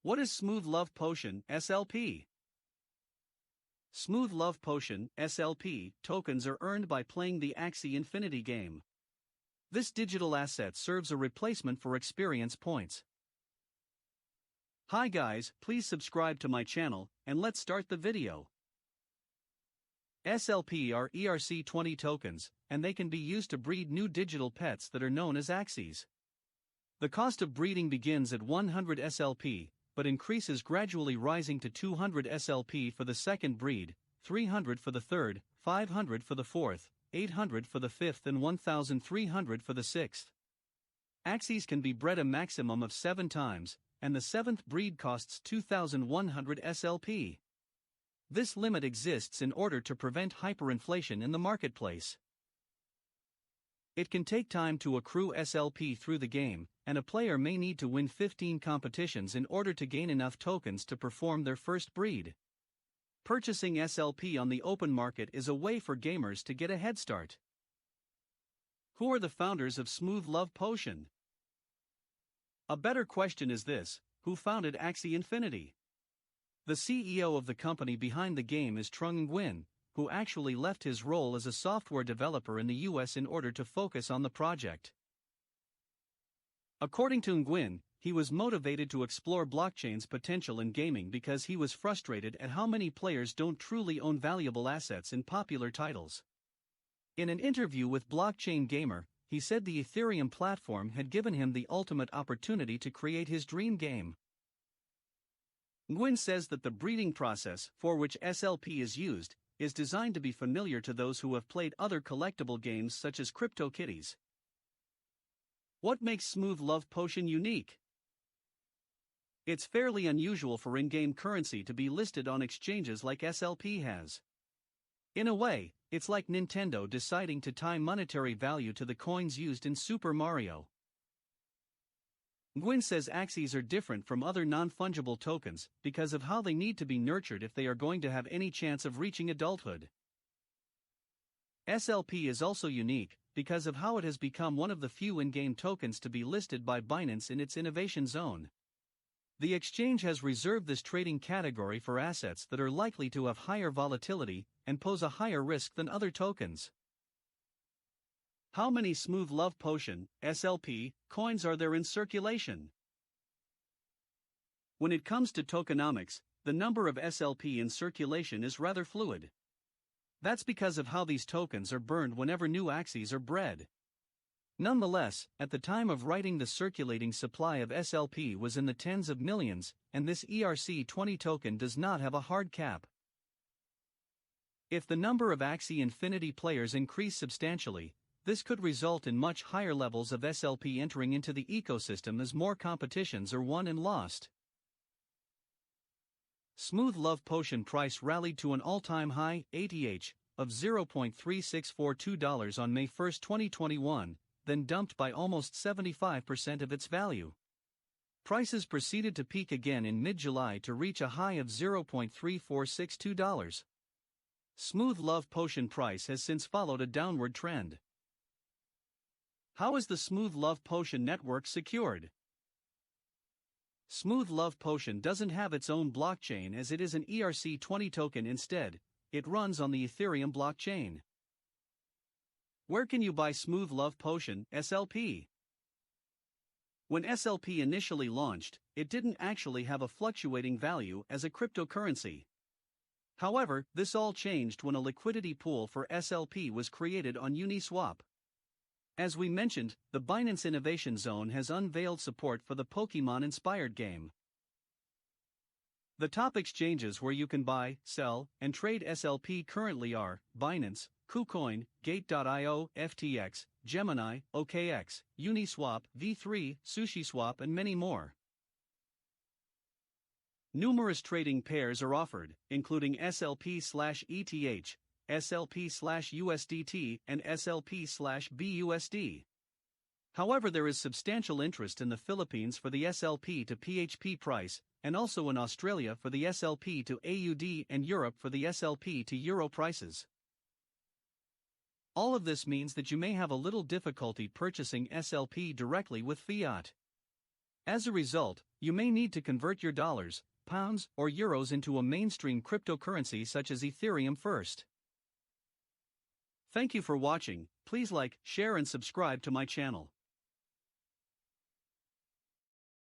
What is Smooth Love Potion (SLP)? Smooth Love Potion (SLP) tokens are earned by playing the Axie Infinity game. This digital asset serves a replacement for experience points. Hi guys, please subscribe to my channel, and let's start the video. SLP are ERC20 tokens, and they can be used to breed new digital pets that are known as Axies. The cost of breeding begins at 100 SLP, but increases gradually, rising to 200 SLP for the second breed, 300 for the third, 500 for the fourth, 800 for the fifth and 1,300 for the sixth. Axies can be bred a maximum of 7 times, and the seventh breed costs 2,100 SLP. This limit exists in order to prevent hyperinflation in the marketplace. It can take time to accrue SLP through the game, and a player may need to win 15 competitions in order to gain enough tokens to perform their first breed. Purchasing SLP on the open market is a way for gamers to get a head start. Who are the founders of Smooth Love Potion? A better question is this: who founded Axie Infinity? The CEO of the company behind the game is Trung Nguyen, who actually left his role as a software developer in the US in order to focus on the project. According to Nguyen, he was motivated to explore blockchain's potential in gaming because he was frustrated at how many players don't truly own valuable assets in popular titles. In an interview with Blockchain Gamer, he said the Ethereum platform had given him the ultimate opportunity to create his dream game. Nguyen says that the breeding process, for which SLP is used, is designed to be familiar to those who have played other collectible games such as CryptoKitties. What makes Smooth Love Potion unique? It's fairly unusual for in-game currency to be listed on exchanges like SLP has. In a way, it's like Nintendo deciding to tie monetary value to the coins used in Super Mario. Nguyen says Axies are different from other non-fungible tokens because of how they need to be nurtured if they are going to have any chance of reaching adulthood. SLP is also unique because of how it has become one of the few in-game tokens to be listed by Binance in its innovation zone. The exchange has reserved this trading category for assets that are likely to have higher volatility and pose a higher risk than other tokens. How many Smooth Love Potion (SLP) coins are there in circulation? When it comes to tokenomics, the number of SLP in circulation is rather fluid. That's because of how these tokens are burned whenever new Axies are bred. Nonetheless, at the time of writing, the circulating supply of SLP was in the tens of millions, and this ERC20 token does not have a hard cap. If the number of Axie Infinity players increase substantially, this could result in much higher levels of SLP entering into the ecosystem as more competitions are won and lost. Smooth Love Potion price rallied to an all-time high, ATH, of $0.3642 on May 1, 2021, then dumped by almost 75% of its value. Prices proceeded to peak again in mid-July to reach a high of $0.3462. Smooth Love Potion price has since followed a downward trend. How is the Smooth Love Potion network secured? Smooth Love Potion doesn't have its own blockchain as it is an ERC20 token. Instead, it runs on the Ethereum blockchain. Where can you buy Smooth Love Potion (SLP)? When SLP initially launched, it didn't actually have a fluctuating value as a cryptocurrency. However, this all changed when a liquidity pool for SLP was created on Uniswap. As we mentioned, the Binance Innovation Zone has unveiled support for the Pokemon-inspired game. The top exchanges where you can buy, sell, and trade SLP currently are Binance, KuCoin, Gate.io, FTX, Gemini, OKX, Uniswap, V3, SushiSwap, and many more. Numerous trading pairs are offered, including SLP/ETH, SLP/USDT, and SLP/BUSD. However, there is substantial interest in the Philippines for the SLP to PHP price, and also in Australia for the SLP to AUD and Europe for the SLP to Euro prices. All of this means that you may have a little difficulty purchasing SLP directly with fiat. As a result, you may need to convert your dollars, pounds, or euros into a mainstream cryptocurrency such as Ethereum first. Thank you for watching. Please like, share and subscribe to my channel.